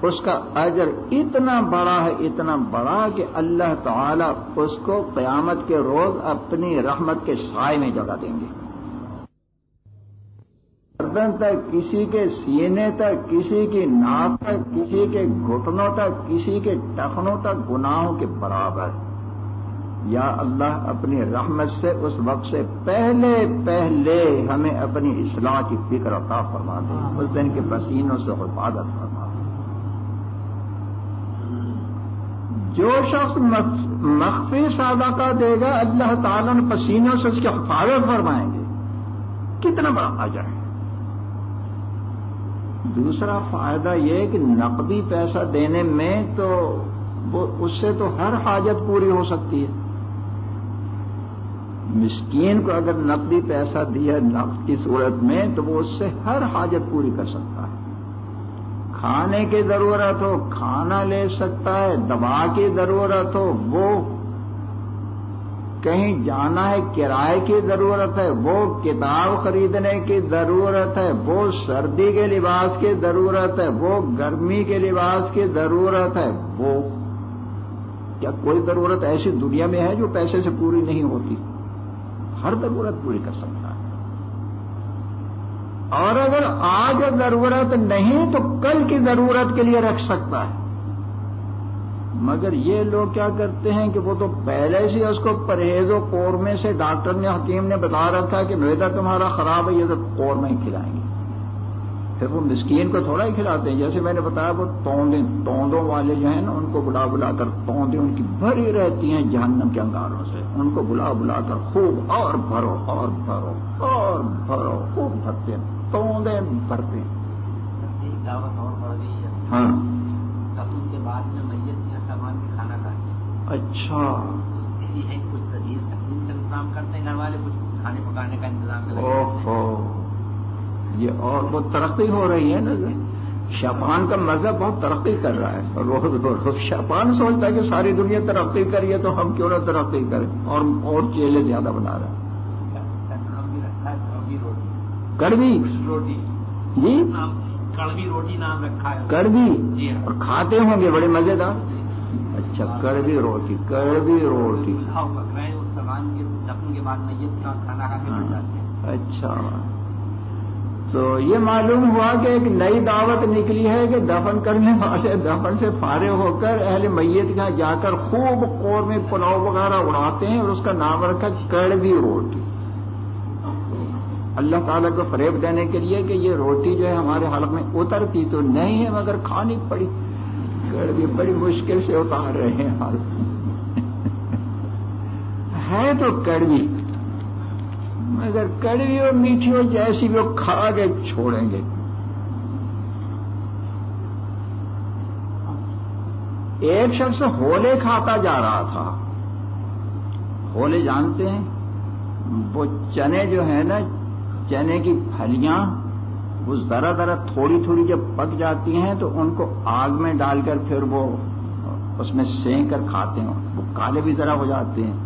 اس کا اجر اتنا بڑا کہ اللہ تعالی اس کو قیامت کے روز اپنی رحمت کے سائے میں جگہ دیں گے. گردن تک، کسی کے سینے تک، کسی کی ناک تک، کسی کے گھٹنوں تک، کسی کے ٹخنوں تک گناہوں کے برابر. یا اللہ اپنی رحمت سے اس وقت سے پہلے ہمیں اپنی اصلاح کی فکر عطا فرما دے، اس دن کے پسینوں سے حفاظت فرما دے. جو شخص مخفی صدقہ دے گا اللہ تعالیٰ نے پسینوں سے اس کی حفاظت فرمائیں گے. کتنا بڑا اجر ہے. دوسرا فائدہ یہ کہ نقدی پیسہ دینے میں تو اس سے تو ہر حاجت پوری ہو سکتی ہے. مسکین کو اگر نقدی پیسہ دیا نقد کی صورت میں تو وہ اس سے ہر حاجت پوری کر سکتا ہے. کھانے کی ضرورت ہو کھانا لے سکتا ہے، دوا کی ضرورت ہو، وہ کہیں جانا ہے کرائے کی ضرورت ہے، وہ کتاب خریدنے کی ضرورت ہے، وہ سردی کے لباس کی ضرورت ہے، وہ گرمی کے لباس کی ضرورت ہے. وہ کیا کوئی ضرورت ایسی دنیا میں ہے جو پیسے سے پوری نہیں ہوتی؟ ہر ضرورت پوری کر سکتا ہے. اور اگر آج ضرورت نہیں تو کل کی ضرورت کے لیے رکھ سکتا ہے. مگر یہ لوگ کیا کرتے ہیں کہ وہ تو پہلے سے اس کو پرہیز و قورمے سے ڈاکٹر نے حکیم نے بتا رکھا کہ معدہ تمہارا خراب ہے، یہ تو قورمے ہی کھلائیں گے. پھر وہ مسکین کو تھوڑا ہی کھلاتے ہیں. جیسے میں نے بتایا وہ توندوں والے جو ہیں نا ان کو بلا کر توندیں ان کی بھری رہتی ہیں جہنم کے انگاروں سے، ان کو بلا کر خوب اور بھرو اور بھرو اور بھرو، خوب بھرتے ہیں، توندیں بھرتے ہیں. دعوت اور بڑھ گئی ہے. ہاں دفن کے بعد میں میت یا سامان بھی کھانا کھاتے ہیں. اچھا اسی ہے کچھ تقدیر کا انتظام کرتے ہیں گھر والے، کچھ کھانے پکانے کا انتظام کرتے ہیں. یہ اور وہ ترقی ہو رہی ہے نا. شیطان کا مذہب بہت ترقی کر رہا ہے. روز شیطان سوچتا ہے کہ ساری دنیا ترقی کری ہے تو ہم کیوں نہ ترقی کریں، اور چیلے زیادہ بنا رہا ہے. کڑوی روٹی جی، کڑوی روٹی نام رکھا ہے. کڑوی اور کھاتے ہوں گے بڑے مزیدار. اچھا کڑوی روٹی اس سامان کے دفن کے بعد میت کا کھانا کھا کے بن جاتے ہیں. اچھا تو یہ معلوم ہوا کہ ایک نئی دعوت نکلی ہے کہ دفن کرنے والے دفن سے فارغ ہو کر اہل میت کے جا کر خوب قورمے پلاؤ وغیرہ اڑاتے ہیں اور اس کا نام رکھا کڑوی روٹی. اللہ تعالیٰ کو فریب دینے کے لیے کہ یہ روٹی جو ہے ہمارے حلق میں اترتی تو نہیں ہے مگر کھانی پڑی. کڑوی بڑی مشکل سے اتار رہے ہیں حالت ہے تو کڑوی، مگر کڑوی اور میٹھی اور جیسی بھی وہ کھا کے چھوڑیں گے. ایک شخص ہولے کھاتا جا رہا تھا. ہولے جانتے ہیں؟ وہ چنے جو ہے نا، چنے کی پھلیاں وہ ذرا ذرا تھوڑی تھوڑی جب پک جاتی ہیں تو ان کو آگ میں ڈال کر پھر وہ اس میں سینک کر کھاتے ہیں. وہ کالے بھی ذرا ہو جاتے ہیں،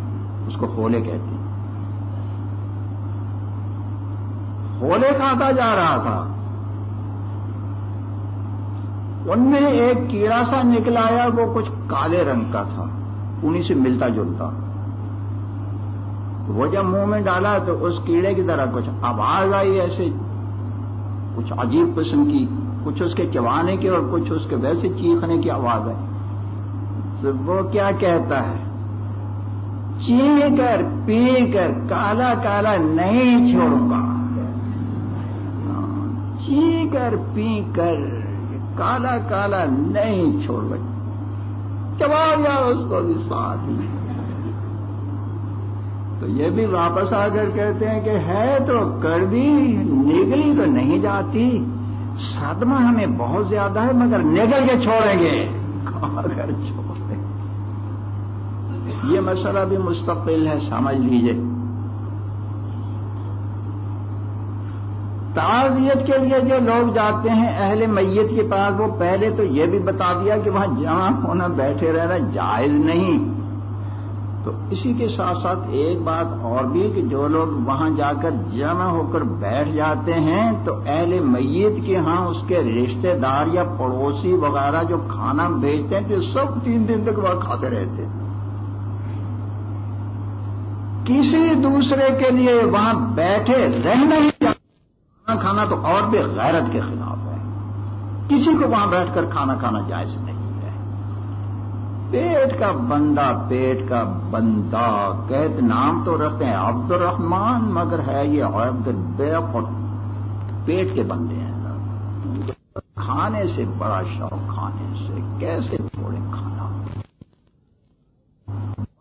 اس کو ہولے کہتے ہیں. ہولے کھاتا جا رہا تھا. ان میں ایک کیڑا سا نکل آیا، وہ کچھ کالے رنگ کا تھا، انہی سے ملتا جلتا. وہ جب منہ میں ڈالا تو اس کیڑے کی طرح کچھ آواز آئی، ایسے کچھ عجیب قسم کی، کچھ اس کے چبانے کی اور کچھ اس کے ویسے چیخنے کی آواز آئی. تو وہ کیا کہتا ہے، چی کر پی کر کالا کالا نہیں چھوڑوں گا. چی کر پی کر کالا کالا نہیں چھوڑ گا. چبا گیا اس کو بھی ساتھ ہی. تو یہ بھی واپس آ کر کہتے ہیں کہ ہے تو کڑوی، نگلی تو نہیں جاتی، صدمہ ہمیں بہت زیادہ ہے مگر نگل کے چھوڑیں گے. اگر چھوڑیں یہ مسئلہ بھی مستقل ہے، سمجھ لیجئے. تعزیت کے لیے جو لوگ جاتے ہیں اہل میت کے پاس، وہ پہلے تو یہ بھی بتا دیا کہ وہاں جمع ہونا بیٹھے رہنا جائز نہیں. تو اسی کے ساتھ ساتھ ایک بات اور بھی کہ جو لوگ وہاں جا کر جمع ہو کر بیٹھ جاتے ہیں تو اہل میت کے ہاں اس کے رشتہ دار یا پڑوسی وغیرہ جو کھانا بھیجتے ہیں تو سب 3 دن تک وہاں کھاتے رہتے ہیں. کسی دوسرے کے لیے وہاں بیٹھے رہنا ہی کھانا کھانا تو اور بھی غیرت کے خلاف ہے. کسی کو وہاں بیٹھ کر کھانا کھانا جائز نہیں. پیٹ کا بندہ کہتے نام تو رکھتے ہیں عبد الرحمان مگر ہے یہ عبد البیق. پیٹ کے بندے ہیں. کھانے سے بڑا شوق کھانے سے کیسے چھوڑیں کھانا.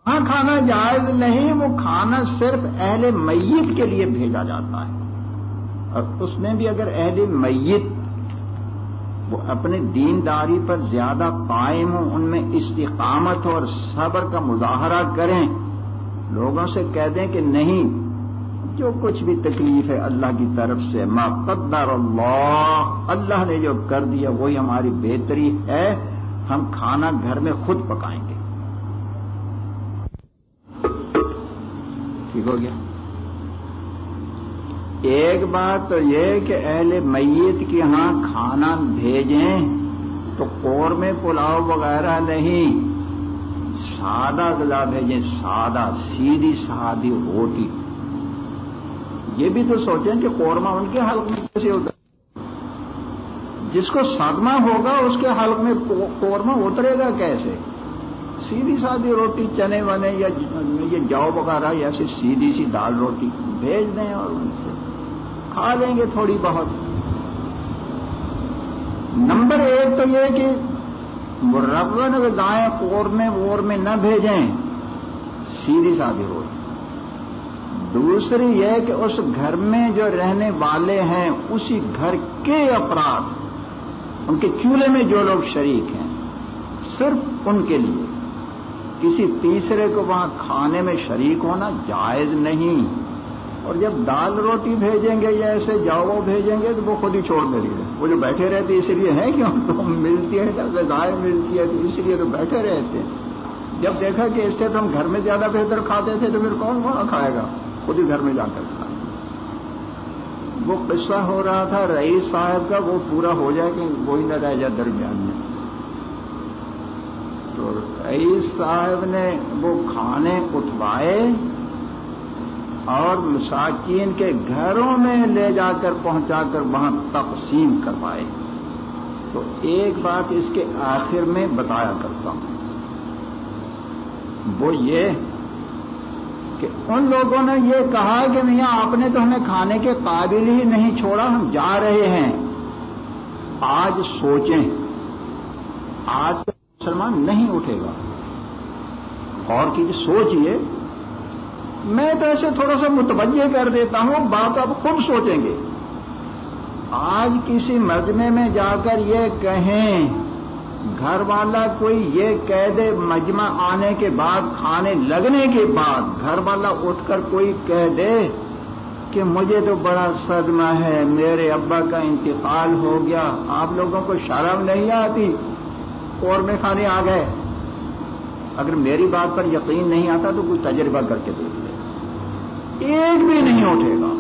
وہاں کھانا جائز نہیں. وہ کھانا صرف اہل میت کے لیے بھیجا جاتا ہے اور اس میں بھی اگر اہل میت وہ اپنے دینداری پر زیادہ قائم ہوں ان میں استقامت اور صبر کا مظاہرہ کریں لوگوں سے کہہ دیں کہ نہیں جو کچھ بھی تکلیف ہے اللہ کی طرف سے ما قدر اللہ نے جو کر دیا وہی ہماری بہتری ہے. ہم کھانا گھر میں خود پکائیں گے. ٹھیک ہو گیا. ایک بات تو یہ کہ اہل میت کے ہاں کھانا بھیجیں تو قورمے پلاؤ وغیرہ نہیں سادہ غذا بھیجیں. سادہ سیدھی سادی روٹی. یہ بھی تو سوچیں کہ قورمہ ان کے حلق میں کیسے ہوتا ہے. جس کو صدمہ ہوگا اس کے حلق میں قورمہ اترے گا کیسے. سیدھی سادی روٹی چنے ونے یا یہ جو وغیرہ یا ایسی سیدھی سی دال روٹی بھیج دیں اور ان سے کھا لیں گے تھوڑی بہت. نمبر 1 تو یہ کہ مرغن غذائیں قورمے نہ بھیجیں سیدھی سادی روٹی. دوسری یہ کہ اس گھر میں جو رہنے والے ہیں اسی گھر کے افراد ان کے چولہے میں جو لوگ شریک ہیں صرف ان کے لیے کسی تیسرے کو وہاں کھانے میں شریک ہونا جائز نہیں. اور جب دال روٹی بھیجیں گے یا ایسے جاؤ بھیجیں گے تو وہ خود ہی چھوڑ دیں گے. وہ جو بیٹھے رہتے اس لیے ہیں کہ ان کو ملتی ہے غذائیں ملتی ہے تو اس لیے تو بیٹھے رہتے ہیں. جب دیکھا کہ اس سے تو ہم گھر میں زیادہ بہتر کھاتے تھے تو پھر کون وہاں کھائے گا. خود ہی گھر میں جا کر کھائے. وہ قصہ ہو رہا تھا رئیس صاحب کا وہ پورا ہو جائے کہ وہی نہ رہ جائے درمیان میں. تو رئیس صاحب نے وہ کھانے اٹھوائے اور مساکین کے گھروں میں لے جا کر پہنچا کر وہاں تقسیم کروائے. تو ایک بات اس کے آخر میں بتایا کرتا ہوں وہ یہ کہ ان لوگوں نے یہ کہا کہ میاں آپ نے تو ہمیں کھانے کے قابل ہی نہیں چھوڑا ہم جا رہے ہیں. آج سوچیں آج تو مسلمان نہیں اٹھے گا. غور کیجیے سوچئے. میں تو ایسے تھوڑا سا متوجہ کر دیتا ہوں بات آپ خود سوچیں گے. آج کسی مجمع میں جا کر یہ کہیں گھر والا کوئی یہ کہہ دے مجمع آنے کے بعد کھانے لگنے کے بعد گھر والا اٹھ کر کوئی کہہ دے کہ مجھے تو بڑا صدمہ ہے میرے ابا کا انتقال ہو گیا. آپ لوگوں کو شرم نہیں آتی قورمے کھانے آ گئے. اگر میری بات پر یقین نہیں آتا تو کوئی تجربہ کر کے دیکھ لے. ایک بھی نہیں اٹھے گا.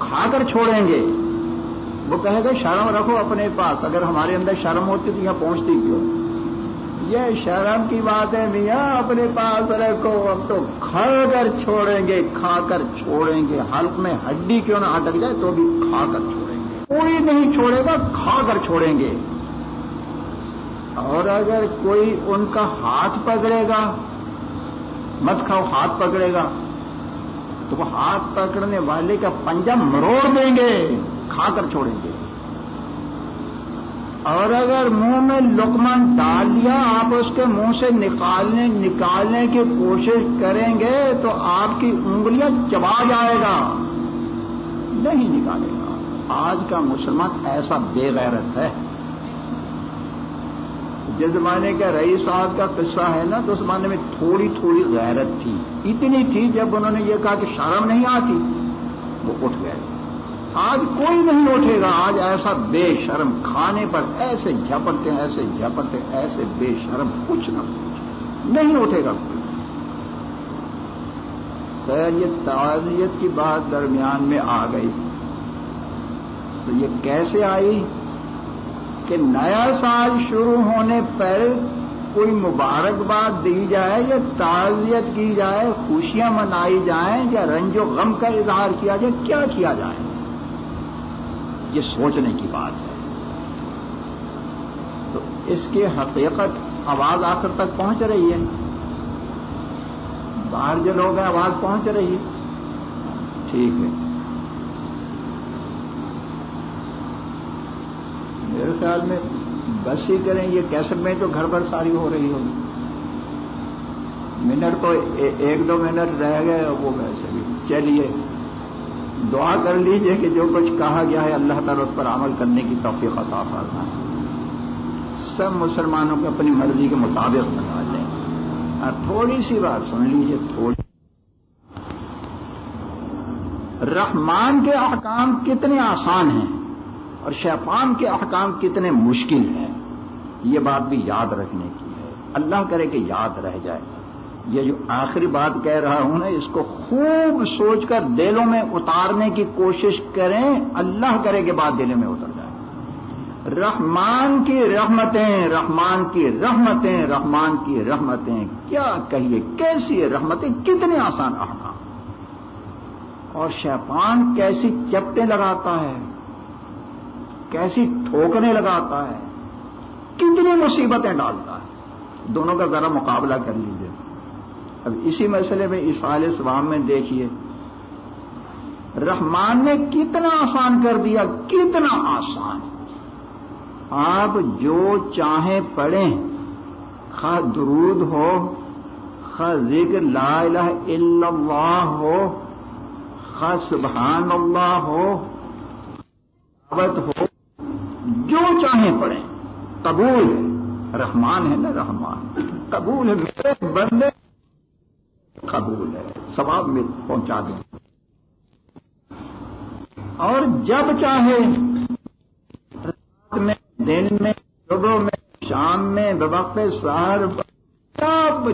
کھا کر چھوڑیں گے. وہ کہے گا شرم رکھو اپنے پاس. اگر ہمارے اندر شرم ہوتی تو یہاں پہنچتی کیوں. یہ شرم کی بات ہے میاں اپنے پاس رکھو. ہم تو کھا کر چھوڑیں گے کھا کر چھوڑیں گے. حلق میں ہڈی کیوں نہ اٹک جائے تو بھی کھا کر چھوڑیں گے. کوئی نہیں چھوڑے گا کھا کر چھوڑیں گے. اور اگر کوئی ان کا ہاتھ پکڑے گا مت کھاؤ ہاتھ پکڑے گا تو وہ ہاتھ پکڑنے والے کا پنجہ مروڑ دیں گے کھا کر چھوڑیں گے. اور اگر منہ میں لقمہ ڈال لیا آپ اس کے منہ سے نکالنے کی کوشش کریں گے تو آپ کی انگلیاں چبا جائے گا نہیں نکالے گا. آج کا مسلمان ایسا بے غیرت ہے. جس زمانے کا رئیس صاحب کا قصہ ہے نا تو اس زمانے میں تھوڑی تھوڑی غیرت تھی. اتنی تھی جب انہوں نے یہ کہا کہ شرم نہیں آتی وہ اٹھ گئے. آج کوئی نہیں اٹھے گا. آج ایسا بے شرم کھانے پر ایسے جھپٹتے ایسے بے شرم کچھ نہ نہیں اٹھے گا کوئی. خیر یہ تعزیت کی بات درمیان میں آ گئی تو یہ کیسے آئی کہ نیا سال شروع ہونے پر کوئی مبارکباد دی جائے یا تعزیت کی جائے، خوشیاں منائی جائیں یا رنج و غم کا اظہار کیا جائے، کیا کیا جائے؟ یہ سوچنے کی بات ہے۔ تو اس کی حقیقت آواز آخر تک پہنچ رہی ہے، باہر جو لوگ ہیں آواز پہنچ رہی ہے؟ ٹھیک ہے، میرے خیال میں بس ہی کریں، یہ کیسٹ میں تو گھر بھر ساری ہو رہی ہوگی، منٹ تو 1-2 منٹ رہ گئے، وہ ویسے بھی چلیے دعا کر لیجئے کہ جو کچھ کہا گیا ہے اللہ تعالیٰ اس پر عمل کرنے کی توفیق عطا فرمائے، سب مسلمانوں کو اپنی مرضی کے مطابق بنا لیں۔ اور تھوڑی سی بات سن لیجئے، تھوڑی، رحمان کے احکام کتنے آسان ہیں اور شیطان کے احکام کتنے مشکل ہیں، یہ بات بھی یاد رکھنے کی ہے، اللہ کرے کہ یاد رہ جائے۔ یہ جو آخری بات کہہ رہا ہوں نا، اس کو خوب سوچ کر دلوں میں اتارنے کی کوشش کریں، اللہ کرے کہ بات دلوں میں اتر جائے۔ رحمان کی رحمتیں، رحمان کی رحمتیں، رحمان کی رحمتیں، کیا کہیے کیسی رحمتیں، کتنے آسان احکام، اور شیطان کیسی چپٹیں لگاتا ہے، کیسی ٹھوکریں لگاتا ہے، کتنی مصیبتیں ڈالتا ہے، دونوں کا ذرا مقابلہ کر لیجیے۔ اب اسی مسئلے میں ایصال ثواب میں دیکھیے، رحمان نے کتنا آسان کر دیا، کتنا آسان، آپ جو چاہیں پڑھیں، خواہ درود ہو، خواہ ذکر لا الہ الا اللہ ہو، خواہ سبحان اللہ ہو، دعوت ہو، جو چاہیں پڑھیں، قبول ہے، رحمان ہے نا، رحمان قبول ہے، میرے بندے قبول ہے، ثواب میں پہنچا دیں، اور جب چاہے رات میں، دن میں، صبح میں، شام میں، بوقت سحر، سب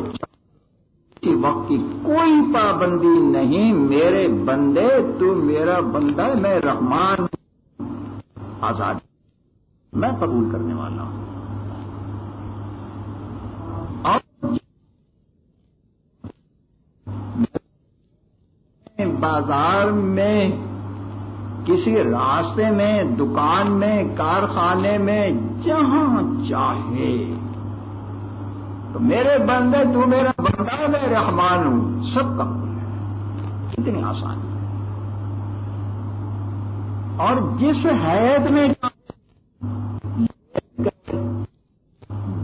کی وقت کی کوئی پابندی نہیں، میرے بندے تو میرا بندہ ہے، میں رحمان آزاد، میں قبول کرنے والا ہوں۔ اور بازار میں، کسی راستے میں، دکان میں، کارخانے میں، جہاں چاہے تو میرے بندے تو میرا بندہ، میں رحمان ہوں، سب قبول ہے، کتنی آسانی ہے۔ اور جس حیت میں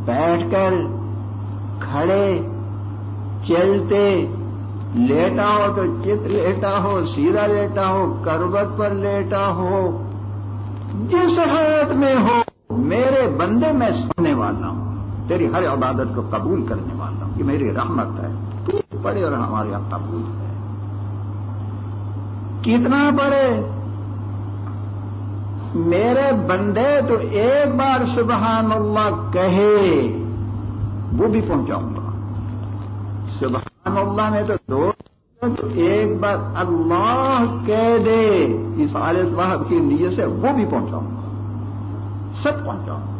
بیٹھ کر، کھڑے، چلتے، لیٹا ہو تو چت لیٹا ہو، سیدھا لیٹا ہو، کروٹ پر لیٹا ہو، جس حیت میں ہو، میرے بندے میں سننے والا ہوں، تیری ہر عبادت کو قبول کرنے والا ہوں، یہ میری رحمت ہے، تو پڑھے اور ہمارے یہاں قبول ہے۔ کتنا پڑھے میرے بندے، تو ایک بار سبحان اللہ کہے وہ بھی پہنچاؤں گا، سبحان اللہ میں تو دو، تو ایک بار اللہ کہہ دے ایصال ثواب کی نیت سے، وہ بھی پہنچاؤں گا، سب پہنچاؤں گا۔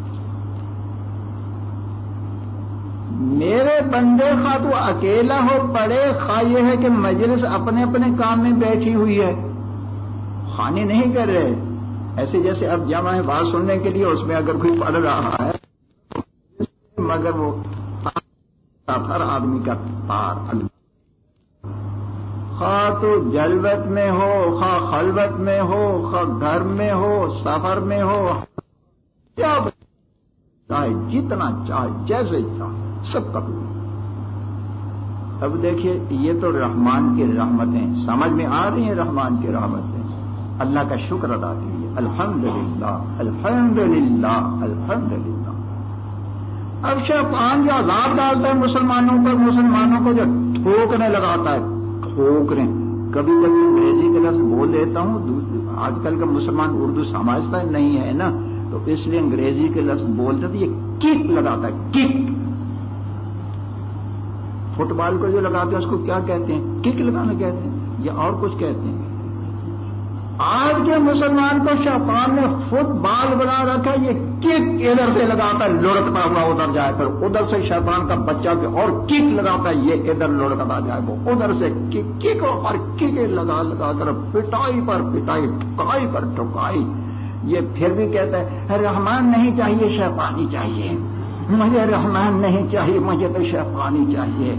میرے بندے خواہ تو اکیلا ہو پڑے، خواہ یہ ہے کہ مجلس اپنے اپنے کام میں بیٹھی ہوئی ہے، خوانی نہیں کر رہے، ایسے جیسے اب جمع ہے بات سننے کے لیے، اس میں اگر کوئی پڑھ رہا ہے مگر وہ ہر آدمی کا تار، خواہ تو جلوت میں ہو، خواہ خلوت میں ہو، خواہ گھر میں ہو، سفر میں ہو، کیا چاہے، جتنا چاہے، جیسے چاہے، سب قبول۔ اب دیکھیے یہ تو رحمان کی رحمتیں سمجھ میں آ رہی ہیں، رحمان کی رحمتیں، اللہ کا شکر ادا کیجیے، الحمدللہ الحمدللہ الحمدللہ۔ اب شیطان جو عذاب ڈالتا ہے مسلمانوں پر، مسلمانوں کو جو ٹھوکنے لگاتا ہے، ٹھوکریں، کبھی کبھی انگریزی کے لفظ بول دیتا ہوں، آج کل کا مسلمان اردو سمجھتا نہیں ہے نا، تو اس لیے انگریزی کے لفظ بولتے تو یہ کک لگاتا ہے، کک، فٹ بال کو جو لگاتے ہیں اس کو کیا کہتے ہیں؟ کک لگانا کہتے ہیں یا اور کچھ کہتے ہیں؟ آج کے مسلمان کو شیطان نے فٹ بال بنا رکھا، یہ کک ادھر سے لگاتا ہے لڑکتا ہوا ادھر جائے، پھر ادھر سے شیطان کا بچہ کے اور کک لگاتا ہے، یہ ادھر لڑکتا جائے، وہ ادھر سے کک پر کک لگا لگا کر پٹائی پر پٹائی، ٹھکائی پر ٹھکائی. یہ پھر بھی کہتا ہے رحمان نہیں چاہیے شیطانی چاہیے، مجھے رحمان نہیں چاہیے، مجھے تو شیطانی چاہیے.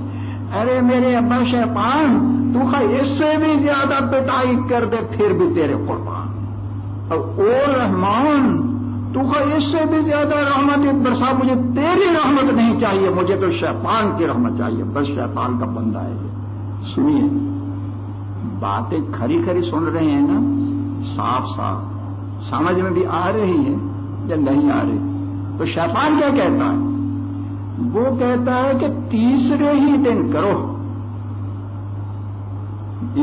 ارے میرے ابا شیطان تو اس سے بھی زیادہ پٹائی کر دے پھر بھی تیرے قربان، اور او رحمان تو اس سے بھی زیادہ رحمت برسا، مجھے تیری رحمت نہیں چاہیے، مجھے تو شیطان کی رحمت چاہیے، بس شیطان کا بندہ ہے یہ. سنیے باتیں کھری کھری سن رہے ہیں نا، صاف صاف سمجھ میں بھی آ رہی ہے یا نہیں آ رہی؟ تو شیطان کیا کہتا ہے؟ وہ کہتا ہے کہ تیسرے ہی دن کرو،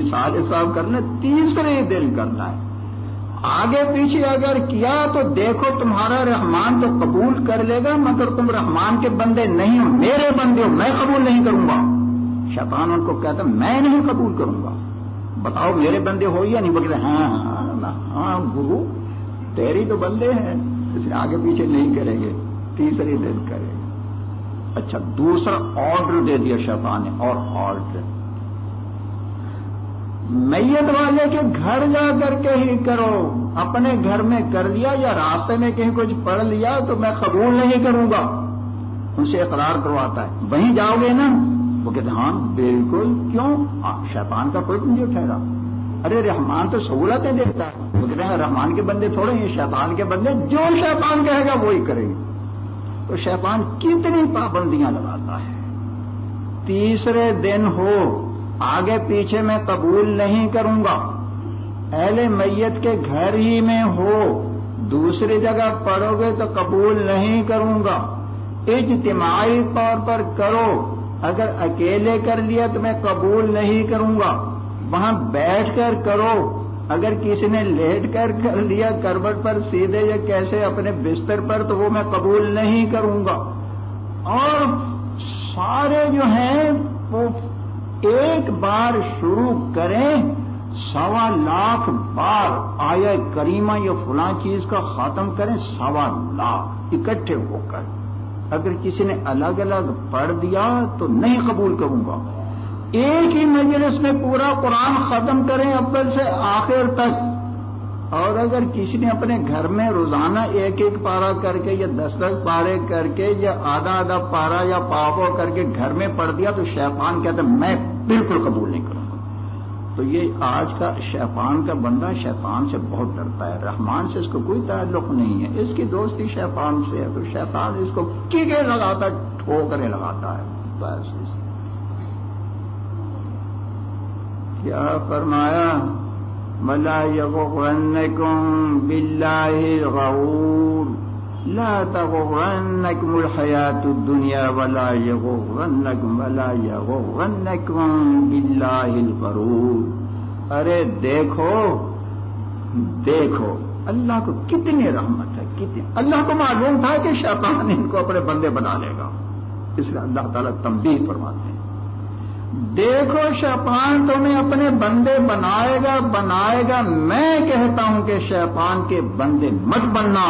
سارے صاحب کرنا تیسرے ہی دن کرنا ہے. آگے پیچھے اگر کیا تو دیکھو تمہارا رحمان تو قبول کر لے گا، مگر تم رحمان کے بندے نہیں ہو، میرے بندے ہو، میں قبول نہیں کروں گا. شیطان ان کو کہتا میں نہیں قبول کروں گا، بتاؤ میرے بندے ہو یا نہیں؟ بولتے ہاں گرو تیری تو بندے ہیں، اس لیے آگے پیچھے نہیں کریں گے، تیسرے دن کریں گے. اچھا دوسرا آرڈر دے دیا شیطان نے، اور آرڈر میت والے کے گھر جا کر کے ہی کرو، اپنے گھر میں کر لیا یا راستے میں کہیں کچھ پڑھ لیا تو میں قبول نہیں کروں گا. ان سے اقرار کرواتا ہے، وہیں جاؤ گے نا؟ وہ کہتے ہاں بالکل. کیوں؟ شیطان کا کوئی نہیں ٹھہرا. ارے رحمان تو سہولتیں دیتا ہے. وہ کہتے ہیں رحمان کے بندے تھوڑے ہیں، شیطان کے بندے، جو شیطان کہے گا وہی کریں گے. تو شیطان کتنی پابندیاں لگاتا ہے. تیسرے دن ہو، آگے پیچھے میں قبول نہیں کروں گا. اہل میت کے گھر ہی میں ہو، دوسری جگہ پڑھو گے تو قبول نہیں کروں گا. اجتماعی طور پر کرو، اگر اکیلے کر لیا تو میں قبول نہیں کروں گا. وہاں بیٹھ کر کرو، اگر کسی نے لیٹ کر کر لیا کروٹ پر سیدھے یا کیسے اپنے بستر پر تو وہ میں قبول نہیں کروں گا. اور سارے جو ہیں وہ ایک بار شروع کریں، 1.25 لاکھ بار آیہ کریمہ یا فلاں چیز کا ختم کریں، 1.25 لاکھ اکٹھے ہو کر. اگر کسی نے الگ الگ پڑھ دیا تو نہیں قبول کروں گا. ایک ہی مجلس میں پورا قرآن ختم کریں اول سے آخر تک. اور اگر کسی نے اپنے گھر میں روزانہ ایک ایک پارا کر کے یا 10 پارے کر کے یا آدھا پارا یا پاو کر کے گھر میں پڑھ دیا تو شیطان کہتا ہے میں بالکل قبول نہیں کروں گا. تو یہ آج کا شیطان کا بندہ شیطان سے بہت ڈرتا ہے، رحمان سے اس کو کوئی تعلق نہیں ہے، اس کی دوستی شیطان سے ہے. تو شیطان اس کو کیکے لگاتا، ٹھوکریں لگاتا ہے. بس کیا فرمایا؟ وَلَا يَغُرَّنَّكُمْ بِاللَّهِ الْغَرُورُ لَا تَغُرَّنَّكُمُ الْحَيَاةُ الدُّنْيَا وَلَا يَغُرَّنَّكُمْ بِاللَّهِ الْغَرُورُ. ارے دیکھو اللہ کو کتنی رحمت ہے، کتنی. اللہ کو معلوم تھا کہ شیطان ان کو اپنے بندے بنا لے گا، اس لیے اللہ تعالیٰ تنبیہ فرماتے ہیں دیکھو شیطان تمہیں اپنے بندے بنائے گا. میں کہتا ہوں کہ شیطان کے بندے مت بننا،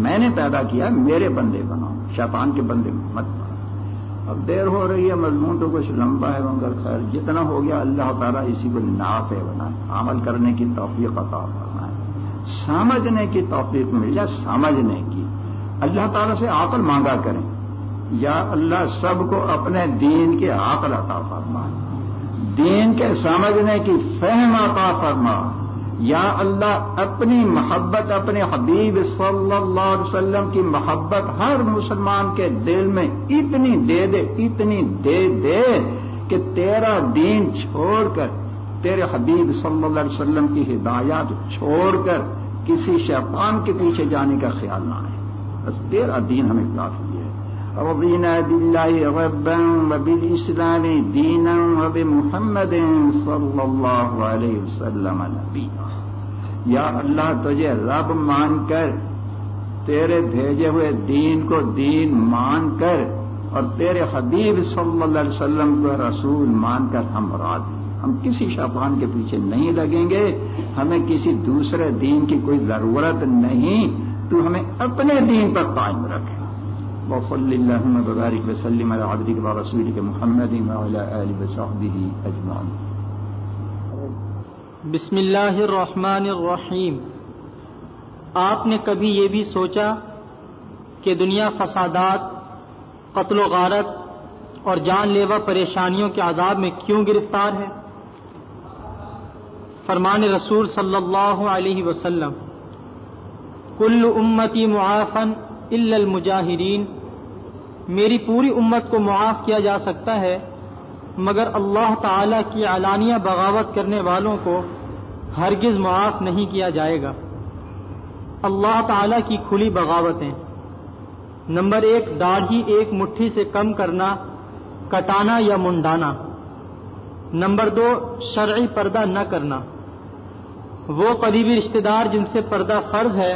میں نے پیدا کیا، میرے بندے بناؤ، شیطان کے بندے مت بناؤ. اب دیر ہو رہی ہے، مضمون تو کچھ لمبا ہے مگر خیر جتنا ہو گیا اللہ تعالیٰ اسی کو نافع بنائے، عمل کرنے کی توفیق عطا فرمائے، سمجھنے کی توفیق مل جائے، سمجھنے کی. اللہ تعالیٰ سے عقل مانگا کریں، یا اللہ سب کو اپنے دین کے عقل عطا فرما، دین کے سمجھنے کی فہم عطا فرما. یا اللہ اپنی محبت، اپنے حبیب صلی اللہ علیہ وسلم کی محبت ہر مسلمان کے دل میں اتنی دے دے کہ تیرا دین چھوڑ کر، تیرے حبیب صلی اللہ علیہ وسلم کی ہدایات چھوڑ کر کسی شیطان کے پیچھے جانے کا خیال نہ آئے. بس تیرا دین ہمیں کافی ہے. رضینا باللہ ربا وبالاسلام دینا وبمحمد صلی اللہ علیہ وسلم نبیا. یا اللہ تجھے رب مان کر، تیرے بھیجے ہوئے دین کو دین مان کر، اور تیرے حبیب صلی اللہ علیہ وسلم کو رسول مان کر ہم راضی. ہم کسی شیطان کے پیچھے نہیں لگیں گے، ہمیں کسی دوسرے دین کی کوئی ضرورت نہیں، تو ہمیں اپنے دین پر قائم رکھے. وصلی اللہم وبارک وسلم علی عبدک ورسولک محمد وعلی آلہ وصحبہ اجمعین. بسم اللہ الرحمن الرحیم. آپ نے کبھی یہ بھی سوچا کہ دنیا فسادات، قتل و غارت اور جان لیوا پریشانیوں کے عذاب میں کیوں گرفتار ہے؟ فرمان رسول صلی اللہ علیہ وسلم: کل امتی معافا الا المجاہرین. میری پوری امت کو معاف کیا جا سکتا ہے مگر اللہ تعالی کی علانیہ بغاوت کرنے والوں کو ہرگز معاف نہیں کیا جائے گا. اللہ تعالی کی کھلی بغاوتیں: نمبر 1، داڑھی ایک مٹھی سے کم کرنا، کٹانا یا منڈانا. نمبر 2، شرعی پردہ نہ کرنا. وہ قریبی رشتہ دار جن سے پردہ فرض ہے: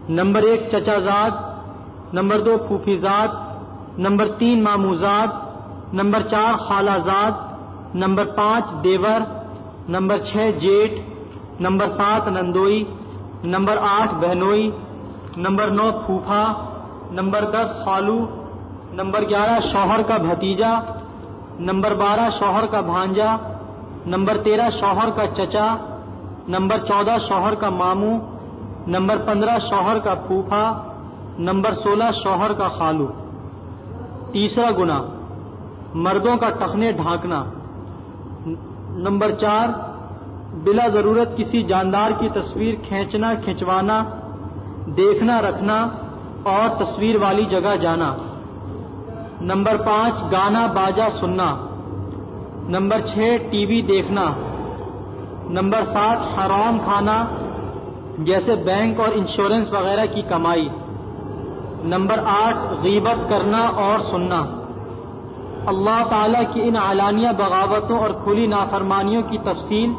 نمبر 1 چچا زاد، نمبر 2 پھوپھی زاد، نمبر 3 ماموں زاد، نمبر 4 خالہ زاد، نمبر 5 دیور، نمبر 6 جیٹ، نمبر 7 نندوئی، نمبر 8 بہنوئی، نمبر 9 پھوپھا، نمبر 10 خالو، نمبر 11 شوہر کا بھتیجا، نمبر 12 شوہر کا بھانجا، نمبر 13 شوہر کا چچا، نمبر 14 شوہر کا ماموں، نمبر 15 شوہر کا پھوپھا، نمبر 16 شوہر کا خالو. تیسرا گناہ مردوں کا ٹخنے ڈھانکنا. نمبر 4 بلا ضرورت کسی جاندار کی تصویر کھینچنا، کھنچوانا، دیکھنا، رکھنا اور تصویر والی جگہ جانا. نمبر 5 گانا باجا سننا. نمبر 6 ٹی وی دیکھنا. نمبر 7 حرام کھانا جیسے بینک اور انشورنس وغیرہ کی کمائی. نمبر 8 غیبت کرنا اور سننا. اللہ تعالیٰ کی ان علانیہ بغاوتوں اور کھلی نافرمانیوں کی تفصیل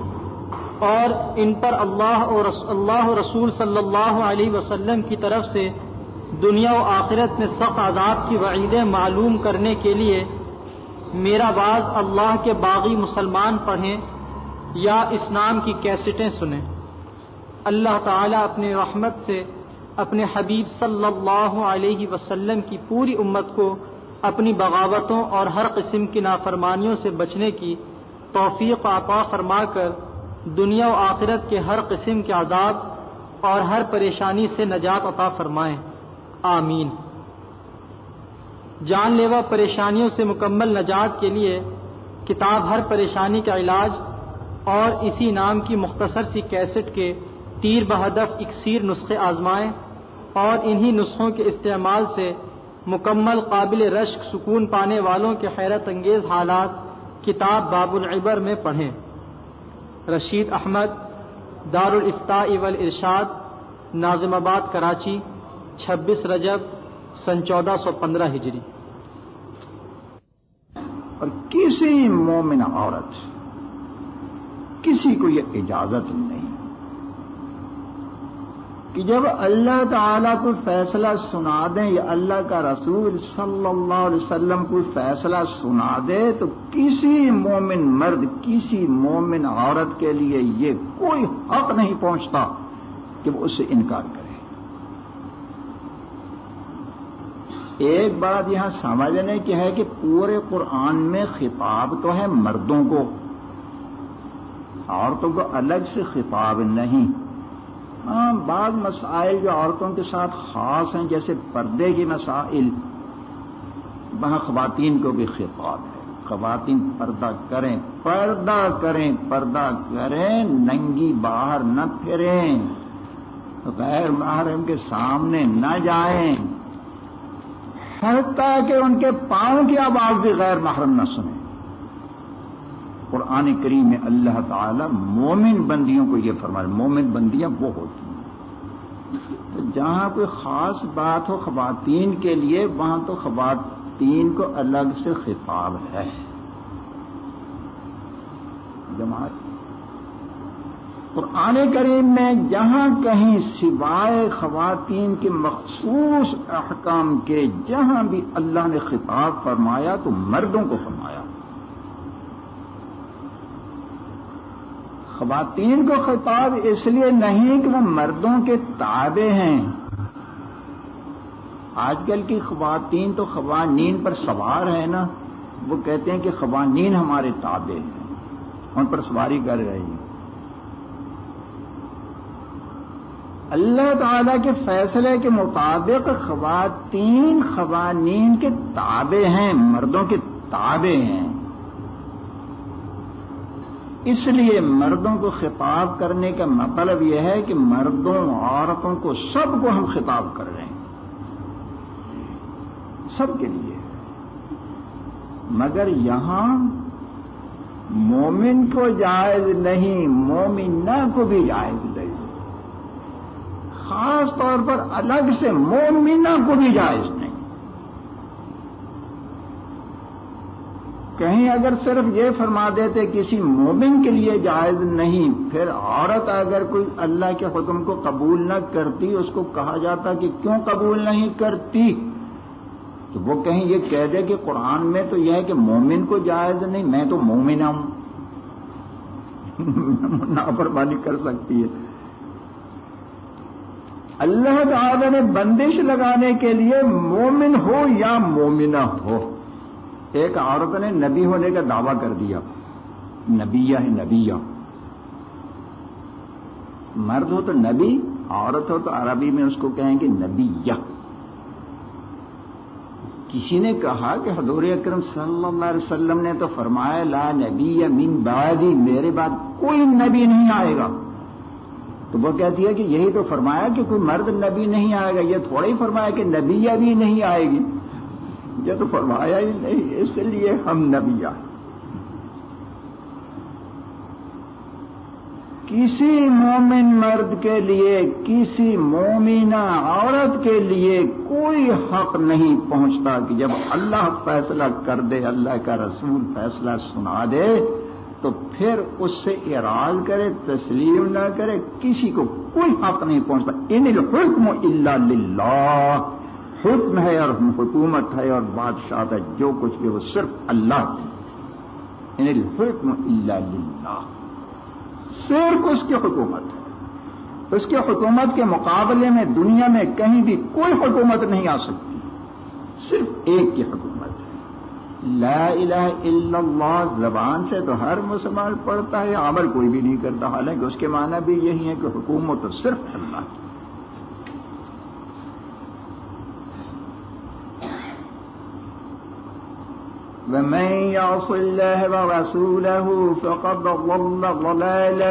اور ان پر اللہ رسول صلی اللہ علیہ وسلم کی طرف سے دنیا و آخرت میں سخت عذاب کی وعیدیں معلوم کرنے کے لیے میرا باز اللہ کے باغی مسلمان پڑھیں یا اس نام کی کیسٹیں سنیں. اللہ تعالیٰ اپنے رحمت سے اپنے حبیب صلی اللہ علیہ وسلم کی پوری امت کو اپنی بغاوتوں اور ہر قسم کی نافرمانیوں سے بچنے کی توفیق عطا فرما کر دنیا و آخرت کے ہر قسم کے عذاب اور ہر پریشانی سے نجات عطا فرمائیں. آمین. جان لیوا پریشانیوں سے مکمل نجات کے لیے کتاب ہر پریشانی کا علاج اور اسی نام کی مختصر سی کیسٹ کے تیر بہدف اکسیر نسخے آزمائیں اور انہی نسخوں کے استعمال سے مکمل قابل رشک سکون پانے والوں کے حیرت انگیز حالات کتاب باب العبر میں پڑھیں. رشید احمد، دار الافتاء والارشاد، ناظم آباد کراچی، 26 رجب سن 1415 ہجری. اور کسی مومن عورت کسی کو یہ اجازت نہیں کہ جب اللہ تعالیٰ کوئی فیصلہ سنا دیں یا اللہ کا رسول صلی اللہ علیہ وسلم کوئی فیصلہ سنا دے تو کسی مومن مرد کسی مومن عورت کے لیے یہ کوئی حق نہیں پہنچتا کہ وہ اس سے انکار کرے. ایک بات یہاں سمجھنے کی ہے کہ پورے قرآن میں خطاب تو ہے مردوں کو، عورتوں کو الگ سے خطاب نہیں. ہاں بعض مسائل جو عورتوں کے ساتھ خاص ہیں جیسے پردے کے مسائل، وہاں خواتین کو بھی خطاب ہے. خواتین پردہ کریں، پردہ کریں، پردہ کریں، ننگی باہر نہ پھریں، غیر محرم کے سامنے نہ جائیں، حتیٰ کہ ان کے پاؤں کی آواز بھی غیر محرم نہ سنیں. قرآن کریم میں اللہ تعالیٰ مومن بندیوں کو یہ فرمایا، مومن بندیاں وہ ہوتی ہیں. تو جہاں کوئی خاص بات ہو خواتین کے لیے وہاں تو خواتین کو الگ سے خطاب ہے. جماعت قرآن کریم میں جہاں کہیں سوائے خواتین کے مخصوص احکام کے جہاں بھی اللہ نے خطاب فرمایا تو مردوں کو فرمایا. خواتین کو خطاب اس لیے نہیں کہ وہ مردوں کے تابع ہیں. آج کل کی خواتین تو قوانین پر سوار ہیں نا، وہ کہتے ہیں کہ قوانین ہمارے تابع ہیں، ان پر سواری کر رہے ہیں. اللہ تعالی کے فیصلے کے مطابق خواتین قوانین کے تابع ہیں، مردوں کے تابع ہیں. اس لیے مردوں کو خطاب کرنے کا مطلب یہ ہے کہ مردوں عورتوں کو سب کو ہم خطاب کر رہے ہیں، سب کے لیے. مگر یہاں مومن کو جائز نہیں، مومنہ کو بھی جائز نہیں، خاص طور پر الگ سے مومنہ کو بھی جائز نہیں. کہیں اگر صرف یہ فرما دیتے کسی مومن کے لیے جائز نہیں، پھر عورت اگر کوئی اللہ کے حکم کو قبول نہ کرتی، اس کو کہا جاتا کہ کیوں قبول نہیں کرتی، تو وہ کہیں یہ کہہ دے کہ قرآن میں تو یہ ہے کہ مومن کو جائز نہیں، میں تو مومنہ ہوں. نافرمانی کر سکتی ہے. اللہ تعالی نے بندش لگانے کے لیے مومن ہو یا مومنہ ہو. ایک عورت نے نبی ہونے کا دعویٰ کر دیا، نبیہ ہے نبیہ. مرد ہو تو نبی، عورت ہو تو عربی میں اس کو کہیں گے نبیہ. کسی نے کہا کہ حضور اکرم صلی اللہ علیہ وسلم نے تو فرمایا لا نبی من بعدی، میرے بعد کوئی نبی نہیں آئے گا. تو وہ کہتی ہے کہ یہی تو فرمایا کہ کوئی مرد نبی نہیں آئے گا، یہ تھوڑا ہی فرمایا کہ نبیہ بھی نہیں آئے گی. یہ تو فرمایا ہی نہیں، اس لیے ہم نبیہ. کسی مومن مرد کے لیے، کسی مومنہ عورت کے لیے کوئی حق نہیں پہنچتا کہ جب اللہ فیصلہ کر دے، اللہ کا رسول فیصلہ سنا دے تو پھر اس سے اعراض کرے، تسلیم نہ کرے. کسی کو کوئی حق نہیں پہنچتا. ان الحکم الا للہ، حکم ہے اور حکومت ہے اور بادشاہت ہے، جو کچھ بھی وہ صرف اللہ ہے. ان الحکم الا للہ، صرف اس کی حکومت ہے. اس کی حکومت کے مقابلے میں دنیا میں کہیں بھی کوئی حکومت نہیں آ سکتی، صرف ایک کی حکومت ہے. لا الہ الا اللہ زبان سے تو ہر مسلمان پڑھتا ہے، عمل کوئی بھی نہیں کرتا، حالانکہ اس کے معنی بھی یہی ہے کہ حکومت تو صرف اللہ کی. وَمَن يَعْصِ اللَّهَ وَرَسُولَهُ فَقَدْ ضَلَّ ضَلَالًا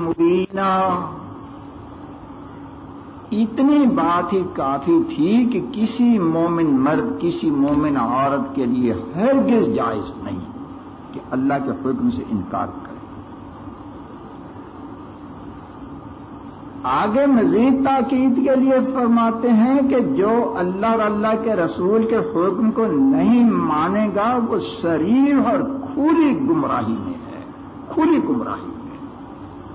مُبِينًا. اتنی بات ہی کافی تھی کہ کسی مومن مرد، کسی مومن عورت کے لیے ہرگز جائز نہیں کہ اللہ کے حکم سے انکار کرے. آگے مزید تاکید کے لیے فرماتے ہیں کہ جو اللہ اور اللہ کے رسول کے حکم کو نہیں مانے گا وہ صریح اور کھلی گمراہی میں ہے، کھلی گمراہی میں.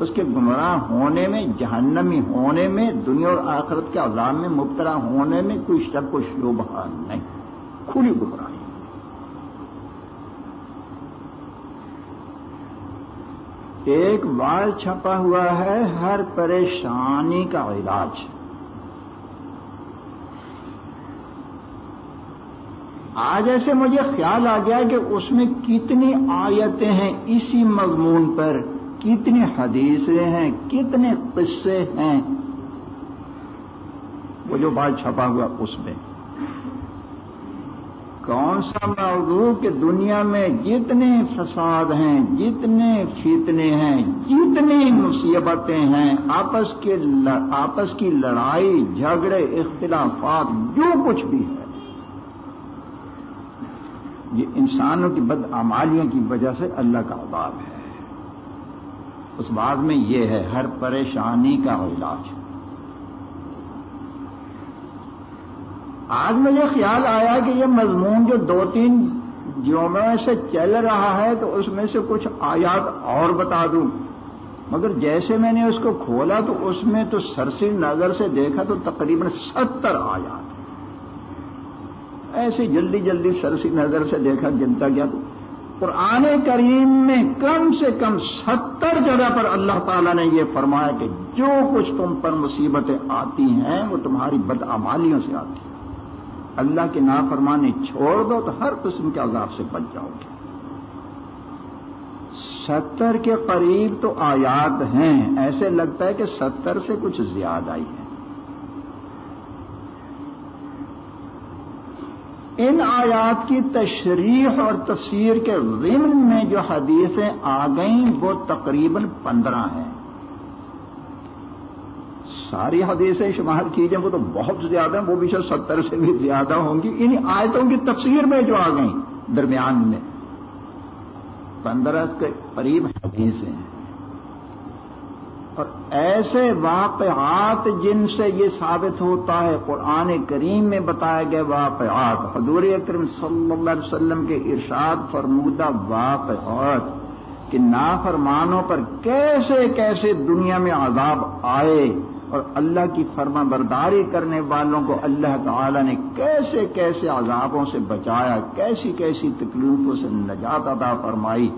اس کے گمراہ ہونے میں، جہنمی ہونے میں، دنیا اور آخرت کے عذاب میں مبتلا ہونے میں کوئی شک و شبہ نہیں، کھلی گمراہی. ایک بال چھپا ہوا ہے ہر پریشانی کا علاج. آج ایسے مجھے خیال آ گیا کہ اس میں کتنی آیتیں ہیں اسی مضمون پر، کتنی حدیثیں ہیں، کتنے قصے ہیں. وہ جو بال چھپا ہوا اس میں کون سا موضوع کہ دنیا میں جتنے فساد ہیں، جتنے فتنے ہیں، جتنی مصیبتیں ہیں، آپس کی لڑائی جھگڑے اختلافات، جو کچھ بھی ہے، یہ انسانوں کی بدعمالیوں کی وجہ سے اللہ کا عذاب ہے. اس بات میں یہ ہے ہر پریشانی کا علاج. آج مجھے خیال آیا کہ یہ مضمون جو 2-3 جمعوں سے چل رہا ہے تو اس میں سے کچھ آیات اور بتا دوں. مگر جیسے میں نے اس کو کھولا تو اس میں تو سرسری نظر سے دیکھا تو تقریباً 70 آیات. ایسے جلدی جلدی سرسری نظر سے دیکھا، گنتا گیا تو قرآن کریم میں کم سے کم 70 جگہ پر اللہ تعالیٰ نے یہ فرمایا کہ جو کچھ تم پر مصیبتیں آتی ہیں وہ تمہاری بدعمالیوں سے آتی ہیں. اللہ کی نافرمانی چھوڑ دو تو ہر قسم کے عذاب سے بچ جاؤ گے. 70 کے قریب تو آیات ہیں، ایسے لگتا ہے کہ 70 سے کچھ زیادہ ہی ہے. ان آیات کی تشریح اور تفسیر کے ضمن میں جو حدیثیں آ گئیں وہ تقریباً 15 ہیں. ساری حدیثیں شمار کی جائیں وہ تو بہت زیادہ ہیں، وہ بھی شاید 70 سے بھی زیادہ ہوں گی. ان آیتوں کی تفسیر میں جو آ گئیں درمیان میں 15 کے قریب حدیثیں ہیں. اور ایسے واقعات جن سے یہ ثابت ہوتا ہے قرآن کریم میں بتائے گئے واقعات، حضور اکرم صلی اللہ علیہ وسلم کے ارشاد فرمودہ واقعات کہ نافرمانوں پر کیسے کیسے دنیا میں عذاب آئے اور اللہ کی فرما برداری کرنے والوں کو اللہ تعالی نے کیسے کیسے عذابوں سے بچایا، کیسی کیسی تکلیفوں سے نجات عطا فرمائی،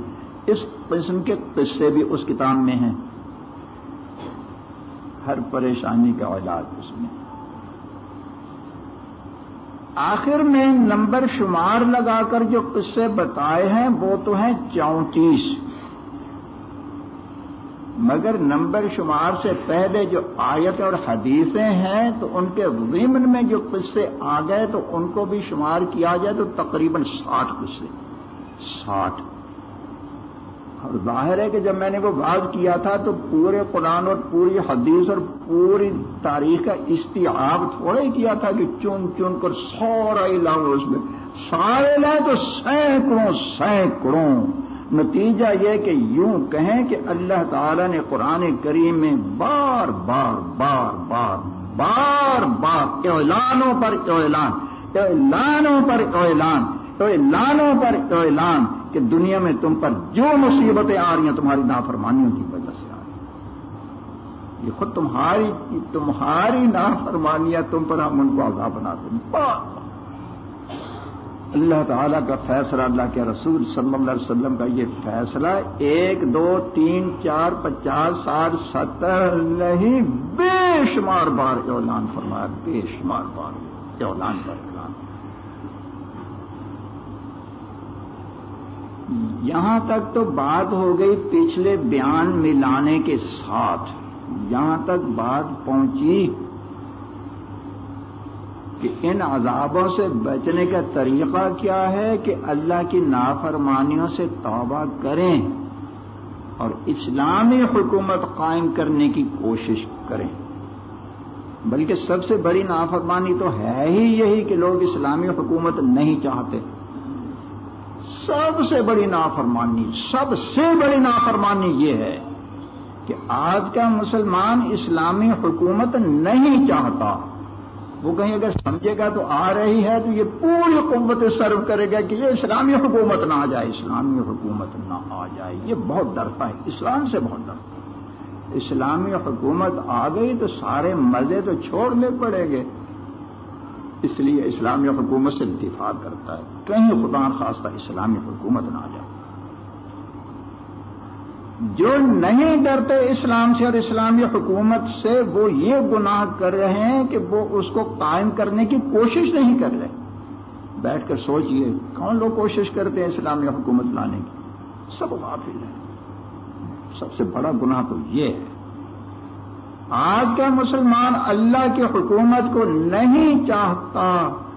اس قسم کے قصے بھی اس کتاب میں ہیں. ہر پریشانی کا علاج اس میں. آخر میں نمبر شمار لگا کر جو قصے بتائے ہیں وہ تو ہیں 34، مگر نمبر شمار سے پہلے جو آیت اور حدیثیں ہیں تو ان کے ضمن میں جو قصے آ گئے تو ان کو بھی شمار کیا جائے تو تقریباً 60 قصے. 60. اور ظاہر ہے کہ جب میں نے وہ واز کیا تھا تو پورے قرآن اور پوری حدیث اور پوری تاریخ کا استیعاب تھوڑا ہی کیا تھا کہ چن چن کر سورا لاؤ اس میں سارے لائے تو سینکڑوں. نتیجہ یہ کہ یوں کہیں کہ اللہ تعالی نے قرآن کریم میں بار بار بار بار بار بار اعلانوں پر اعلان، اعلانوں پر اعلان، اعلانوں پر اعلان کہ دنیا میں تم پر جو مصیبتیں آ رہی ہیں تمہاری نافرمانیوں کی وجہ سے آ رہی ہیں. یہ خود تمہاری نافرمانیاں تم پر ہم ان کو عذاب بناتے ہیں. اللہ تعالیٰ کا فیصلہ، اللہ کے رسول صلی اللہ علیہ وسلم کا یہ فیصلہ 1 2 3 4 50 60 70 نہیں، بے شمار بار اعلان فرمایا، بے شمار بار اعلان پر اعلان. یہاں تک تو بات ہو گئی پچھلے بیان ملانے کے ساتھ، یہاں تک بات پہنچی کہ ان عذابوں سے بچنے کا طریقہ کیا ہے کہ اللہ کی نافرمانیوں سے توبہ کریں اور اسلامی حکومت قائم کرنے کی کوشش کریں. بلکہ سب سے بڑی نافرمانی تو ہے ہی یہی کہ لوگ اسلامی حکومت نہیں چاہتے. سب سے بڑی نافرمانی یہ ہے کہ آج کا مسلمان اسلامی حکومت نہیں چاہتا. وہ کہیں اگر سمجھے گا تو آ رہی ہے تو یہ پوری قوت سرو کرے گا کہ یہ اسلامی حکومت نہ آ جائے، اسلامی حکومت نہ آ جائے. یہ بہت ڈرتا ہے، اسلام سے بہت ڈرتا ہے. اسلامی حکومت آ گئی تو سارے مزے تو چھوڑنے پڑیں گے، اس لیے اسلامی حکومت سے دفاع کرتا ہے. کہیں خدا نخواستہ اسلامی حکومت نہ آ جائے. جو نہیں ڈرتے اسلام سے اور اسلامی حکومت سے وہ یہ گناہ کر رہے ہیں کہ وہ اس کو قائم کرنے کی کوشش نہیں کر رہے. بیٹھ کر سوچئے کون لوگ کوشش کرتے ہیں اسلامی حکومت لانے کی؟ سب غافل ہیں. سب سے بڑا گناہ تو یہ ہے. آج کا مسلمان اللہ کی حکومت کو نہیں چاہتا،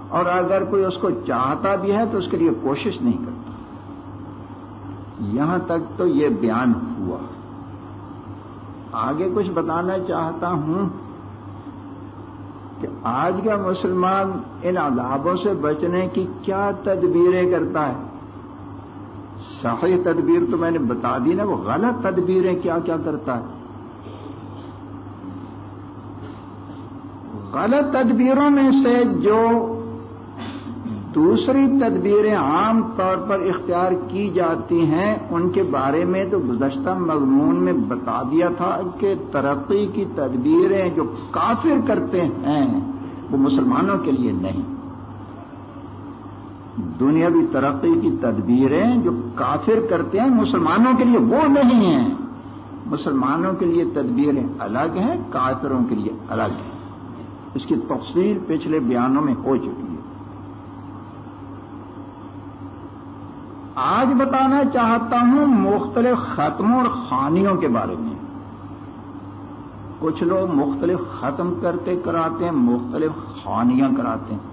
اور اگر کوئی اس کو چاہتا بھی ہے تو اس کے لیے کوشش نہیں کرتا. یہاں تک تو یہ بیان ہوا. آگے کچھ بتانا چاہتا ہوں کہ آج کا مسلمان ان عذابوں سے بچنے کی کیا تدبیریں کرتا ہے. صحیح تدبیر تو میں نے بتا دی نا، وہ غلط تدبیریں کیا کیا کرتا ہے. غلط تدبیروں میں سے جو دوسری تدبیریں عام طور پر اختیار کی جاتی ہیں، ان کے بارے میں تو گزشتہ مضمون میں بتا دیا تھا کہ ترقی کی تدبیریں جو کافر کرتے ہیں وہ مسلمانوں کے لیے نہیں. دنیاوی ترقی کی تدبیریں جو کافر کرتے ہیں مسلمانوں کے لیے وہ نہیں ہیں. مسلمانوں کے لیے تدبیریں الگ ہیں، کافروں کے لیے الگ ہیں. اس کی تفصیل پچھلے بیانوں میں ہو چکی ہے. آج بتانا چاہتا ہوں مختلف ختموں اور خانیوں کے بارے میں. کچھ لوگ مختلف ختم کرتے کراتے ہیں، مختلف خانیاں کراتے ہیں.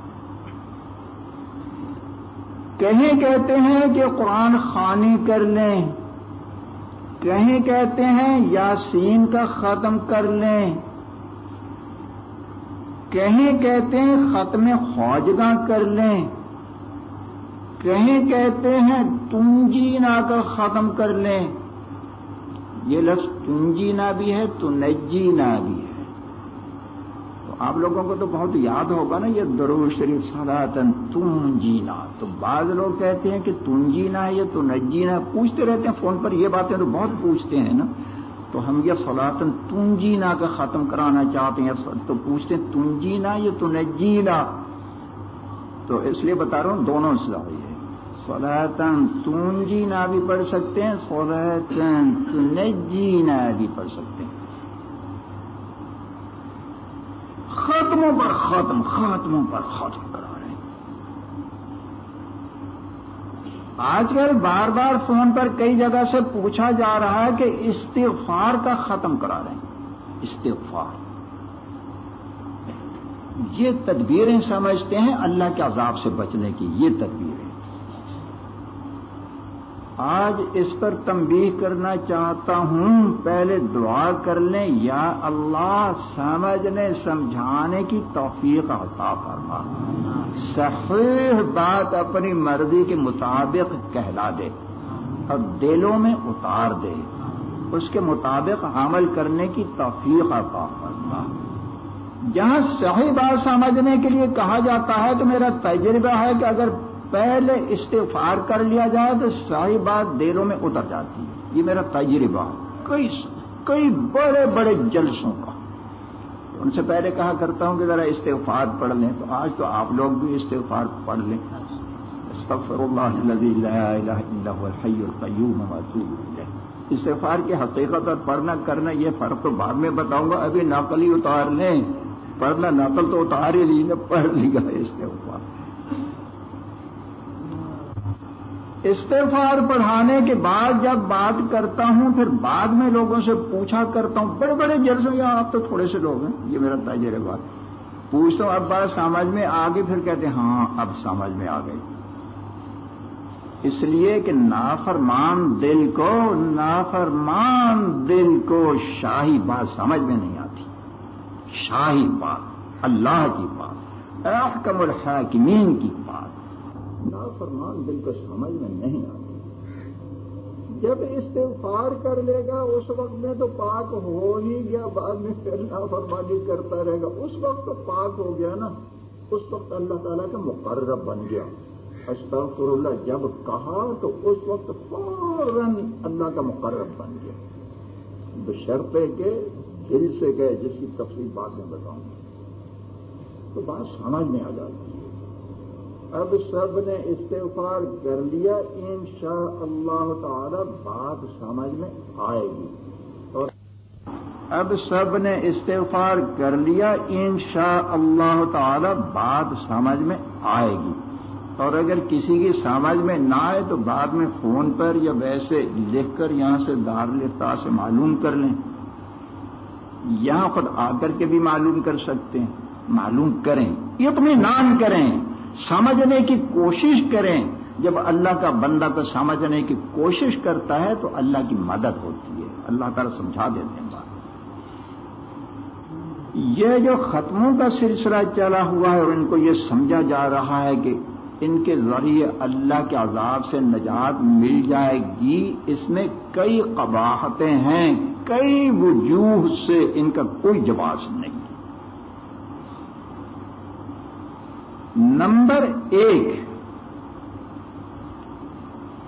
کہیں کہتے ہیں کہ قرآن خوانی کر لیں، کہیں کہتے ہیں یاسین کا ختم کر لیں، کہیں کہتے ہیں ختم خواجگاں کر لیں، کہیں کہتے ہیں تنجینا کا ختم کر لیں. یہ لفظ تنجینا بھی ہے، تنجینا بھی ہے. تو آپ لوگوں کو تو بہت یاد ہوگا نا یہ درود شریف صلاۃً تنجینا. تو بعض لوگ کہتے ہیں کہ تنجینا ہے یا تنجینا، پوچھتے رہتے ہیں فون پر یہ باتیں تو بہت پوچھتے ہیں نا. تو ہم یہ صلاۃً تنجینا کا ختم کرانا چاہتے ہیں، تو پوچھتے ہیں تنجینا یا تنجینا. تو اس لیے بتا رہا ہوں دونوں صحیح ہے. صلاۃً تنجینا بھی پڑھ سکتے ہیں، صلاۃً تنجینا بھی پڑھ سکتے ہیں. ختموں پر ختم، ختموں پر ختم کرا رہے ہیں. آج کل بار بار فون پر کئی جگہ سے پوچھا جا رہا ہے کہ استغفار کا ختم کرا رہے ہیں. استغفار یہ تدبیریں سمجھتے ہیں اللہ کے عذاب سے بچنے کی. یہ تدبیریں آج اس پر تنبیہ کرنا چاہتا ہوں. پہلے دعا کر لیں، یا اللہ سمجھنے سمجھانے کی توفیق عطا فرما، صحیح بات اپنی مرضی کے مطابق کہلا دے اور دلوں میں اتار دے، اس کے مطابق عمل کرنے کی توفیق عطا فرما. جہاں صحیح بات سمجھنے کے لیے کہا جاتا ہے تو میرا تجربہ ہے کہ اگر پہلے استغفار کر لیا جائے تو صحیح بات دلوں میں اتر جاتی ہے. یہ میرا تجربہ کئی بڑے بڑے جلسوں کا. ان سے پہلے کہا کرتا ہوں کہ ذرا استغفار پڑھ لیں، تو آج تو آپ لوگ بھی استغفار پڑھ لیں. استغفر اللہ الذی لا الہ الا هو الحی القیوم واتوب الیہ. استغفار کی حقیقت اور پڑھنا کرنا یہ فرق تو بعد میں بتاؤں گا. ابھی نقل ہی اتار لیں. پڑھنا نقل تو اتار ہی لی، پڑھ لیا استغفار. استغفار پڑھانے کے بعد جب بات کرتا ہوں پھر بعد میں لوگوں سے پوچھا کرتا ہوں. بڑے بڑے جلسوں یا آپ تو تھوڑے سے لوگ ہیں، یہ میرا تجربہ. پوچھتا ہوں اب بات سمجھ میں آ گئی، پھر کہتے ہیں ہاں اب سمجھ میں آ گئی. اس لیے کہ نافرمان دل کو شاہی بات سمجھ میں نہیں آتی. شاہی بات، اللہ کی بات، احکم الحاکمین کی بات نافرمان دل کو سمجھ میں نہیں آتی. جب استغفار کر لے گا اس وقت میں تو پاک ہو ہی گیا، بعد میں پھر نافرمانی کرتا رہے گا. اس وقت تو پاک ہو گیا نا، اس وقت اللہ تعالیٰ کا مقرب بن گیا. استغفر اللہ جب کہا تو اس وقت فوراً اللہ کا مقرب بن گیا، بشرطے کہ دل سے گئے، جس کی تفصیل بعد میں بتاؤں گا. تو بات سمجھ میں آ جاتی ہے. اب سب نے استغفار کر لیا، انشاءاللہ تعالی بات سمجھ میں آئے گی. اور اب سب نے استغفار کر لیا، انشاءاللہ تعالی بات سمجھ میں آئے گی. اور اگر کسی کی سمجھ میں نہ آئے تو بعد میں فون پر یا ویسے لکھ کر یہاں سے دارالفتاح سے معلوم کر لیں. یہاں خود آ کر کے بھی معلوم کر سکتے ہیں. معلوم کریں، اطمینان کریں، سمجھنے کی کوشش کریں. جب اللہ کا بندہ کو سمجھنے کی کوشش کرتا ہے تو اللہ کی مدد ہوتی ہے، اللہ تعالیٰ سمجھا دیتے ہیں بات. یہ جو ختموں کا سلسلہ چلا ہوا ہے اور ان کو یہ سمجھا جا رہا ہے کہ ان کے ذریعے اللہ کے عذاب سے نجات مل جائے گی، اس میں کئی قباحتیں ہیں، کئی وجوہ سے ان کا کوئی جواز نہیں. نمبر 1،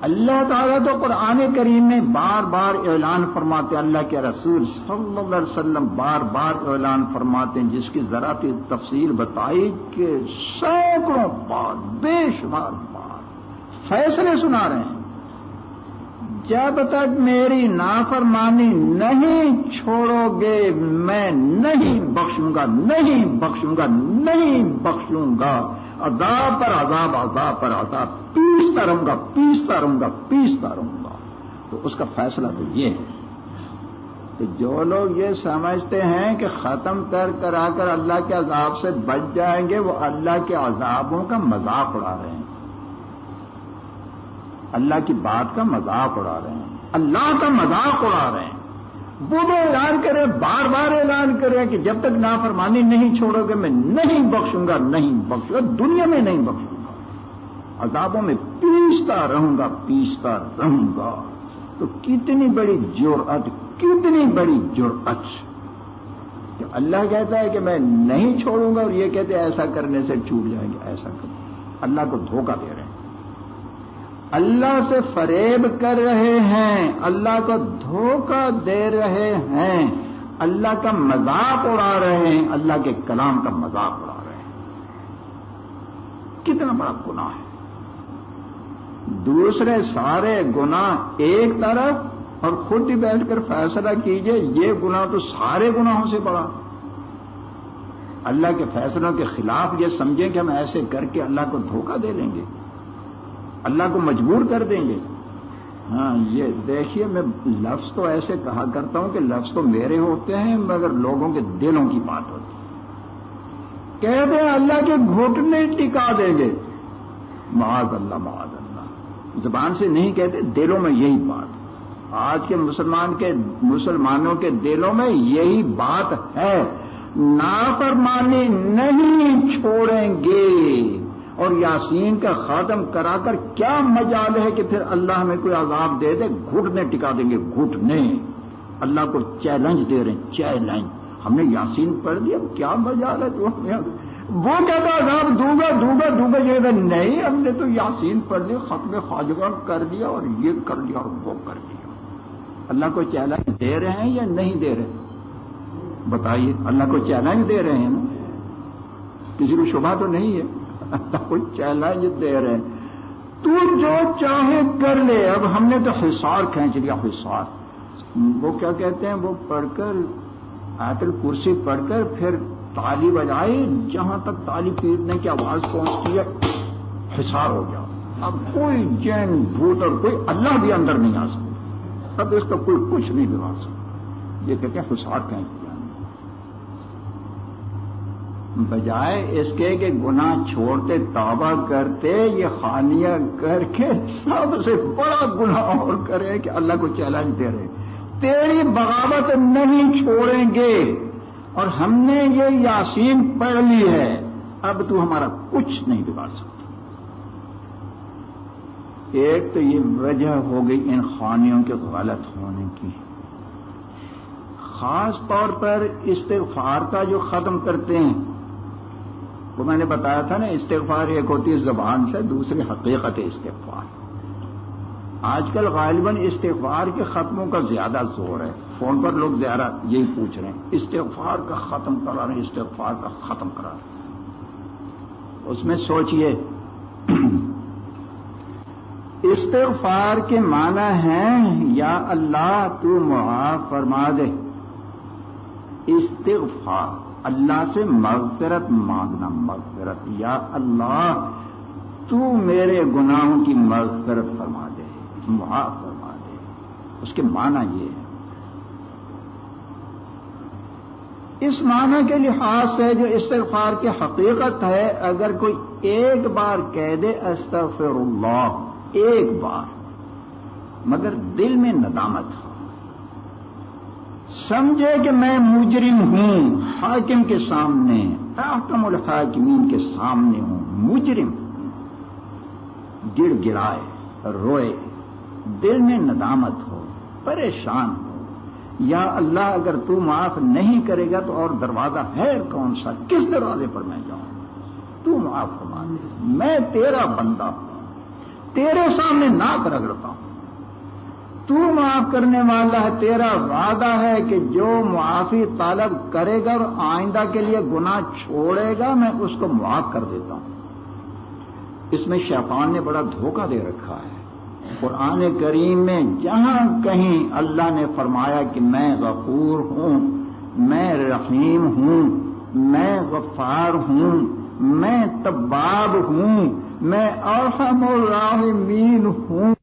اللہ تعالیٰ تو قرآن کریم میں بار بار اعلان فرماتے ہیں، اللہ کے رسول صلی اللہ علیہ وسلم بار بار اعلان فرماتے ہیں، جس کی ذرا سی تفصیل بتائی کہ سینکڑوں بار، بے شمار بار فیصلے سنا رہے ہیں، جب تک میری نافرمانی نہیں چھوڑو گے میں نہیں بخشوں گا، نہیں بخشوں گا، نہیں بخشوں گا، عذاب پر عذاب، عذاب پر عذاب، پیستا رہوں گا، پیستا رہوں گا، پیستا رہوں گا۔ تو اس کا فیصلہ تو یہ ہے کہ جو لوگ یہ سمجھتے ہیں کہ ختم کر آ کر اللہ کے عذاب سے بچ جائیں گے، وہ اللہ کے عذابوں کا مذاق اڑا رہے ہیں، اللہ کی بات کا مذاق اڑا رہے ہیں، اللہ کا مذاق اڑا رہے ہیں۔ وہ تو اعلان کرے، بار بار اعلان کرے کہ جب تک نافرمانی نہیں چھوڑو گے میں نہیں بخشوں گا، نہیں بخشوں گا، دنیا میں نہیں بخشوں گا، عذابوں میں پیستا رہوں گا، پیستا رہوں گا۔ تو کتنی بڑی جرأت، کتنی بڑی جرأت کہ اللہ کہتا ہے کہ میں نہیں چھوڑوں گا، اور یہ کہتے ہیں ایسا کرنے سے چھوٹ جائیں گے، ایسا کریں، اللہ کو دھوکہ دے رہے ہیں، اللہ سے فریب کر رہے ہیں، اللہ کو دھوکہ دے رہے ہیں، اللہ کا مذاق اڑا رہے ہیں، اللہ کے کلام کا مذاق اڑا رہے ہیں۔ کتنا بڑا گناہ ہے۔ دوسرے سارے گناہ ایک طرف، اور خود ہی بیٹھ کر فیصلہ کیجئے یہ گناہ تو سارے گناہوں سے بڑا۔ اللہ کے فیصلوں کے خلاف یہ سمجھیں کہ ہم ایسے کر کے اللہ کو دھوکہ دے لیں گے، اللہ کو مجبور کر دیں گے۔ ہاں یہ دیکھیے، میں لفظ تو ایسے کہا کرتا ہوں کہ لفظ تو میرے ہوتے ہیں مگر لوگوں کے دلوں کی بات ہوتی ہے۔ کہتے ہیں اللہ کے گھٹنے ٹکا دیں گے، معاذ اللہ، معاذ اللہ، زبان سے نہیں کہتے، دلوں میں یہی بات۔ آج کے مسلمانوں کے دلوں میں یہی بات ہے، نافرمانی نہیں چھوڑیں گے، اور یاسین کا خاتم کرا کر کیا مجال ہے کہ پھر اللہ ہمیں کوئی عذاب دے دے، گھٹنے ٹکا دیں گے، گھٹنے۔ اللہ کو چیلنج دے رہے ہیں، چیلنج۔ ہم نے یاسین پڑھ دیا، کیا مجال ہے تو وہ کہتا عذاب دوں گا دوں گا دوں گا، یہ کہتا نہیں ہم نے تو یاسین پڑھ لی، ختم خواجہ کر دیا، اور یہ کر لیا اور وہ کر دیا۔ اللہ کو چیلنج دے رہے ہیں یا نہیں دے رہے؟ بتائیے، اللہ کو چیلنج دے رہے ہیں نا، کسی کو شبہ تو نہیں ہے، اللہ کو چیلنج دے رہے ہیں، تو جو چاہے کر لے۔ اب ہم نے تو حصار کھینچ لیا، حصار۔ وہ کیا کہتے ہیں، وہ پڑھ کر آیت الکرسی پڑھ کر پھر تالی بجائی، جہاں تک تالی پیٹنے کی آواز پہنچتی ہے حصار ہو گیا۔ اب کوئی جین بھوت اور کوئی اللہ بھی اندر نہیں آ سکتا، اب اس کا کوئی کچھ نہیں بگاڑ سکتا۔ یہ کہتے ہیں حصار کھینچ لیا۔ بجائے اس کے کہ گناہ چھوڑتے، توبہ کرتے، یہ خانیہ کر کے سب سے بڑا گناہ اور کرے کہ اللہ کو چیلنج دے رہے، تیری بغاوت نہیں چھوڑیں گے، اور ہم نے یہ یاسین پڑھ لی ہے، اب تو ہمارا کچھ نہیں بگاڑ سکتا۔ ایک تو یہ وجہ ہو گئی ان خانیوں کے غلط ہونے کی۔ خاص طور پر استغفار کا جو ختم کرتے ہیں، وہ میں نے بتایا تھا نا، استغفار ایک ہوتی ہے زبان سے، دوسری حقیقت استغفار۔ آج کل غالباً استغفار کے ختموں کا زیادہ زور ہے، فون پر لوگ زیادہ یہی پوچھ رہے ہیں، استغفار کا ختم کرا رہے ہیں، استغفار کا ختم کرا رہے ہیں۔ اس میں سوچئے، استغفار کے معنی ہیں یا اللہ تو معاف فرما دے، استغفار اللہ سے مغفرت مانگنا، مغفرت، یا اللہ تو میرے گناہوں کی مغفرت فرما دے، معاف فرما دے۔ اس کے معنی یہ ہے۔ اس معنی کے لحاظ سے جو استغفار کی حقیقت ہے، اگر کوئی ایک بار کہہ دے استغفر اللہ، ایک بار، مگر دل میں ندامت ہو، سمجھے کہ میں مجرم ہوں، حاکم کے سامنے، احکم الحاکمین کے سامنے ہوں، مجرم، گڑ گڑائے، روئے، دل میں ندامت ہو، پریشان ہو، یا اللہ اگر تو معاف نہیں کرے گا تو اور دروازہ ہے کون سا، کس دروازے پر میں جاؤں، تو معاف فرما دے، میں تیرا بندہ ہوں، تیرے سامنے ناک رگڑتا ہوں. تو معاف کرنے والا ہے، تیرا وعدہ ہے کہ جو معافی طلب کرے گا اور آئندہ کے لیے گناہ چھوڑے گا میں اس کو معاف کر دیتا ہوں. اس میں شیطان نے بڑا دھوکہ دے رکھا ہے. قرآن کریم میں جہاں کہیں اللہ نے فرمایا کہ میں غفور ہوں، میں رحیم ہوں، میں غفار ہوں، میں تواب ہوں، میں ارحم الراحمین ہوں،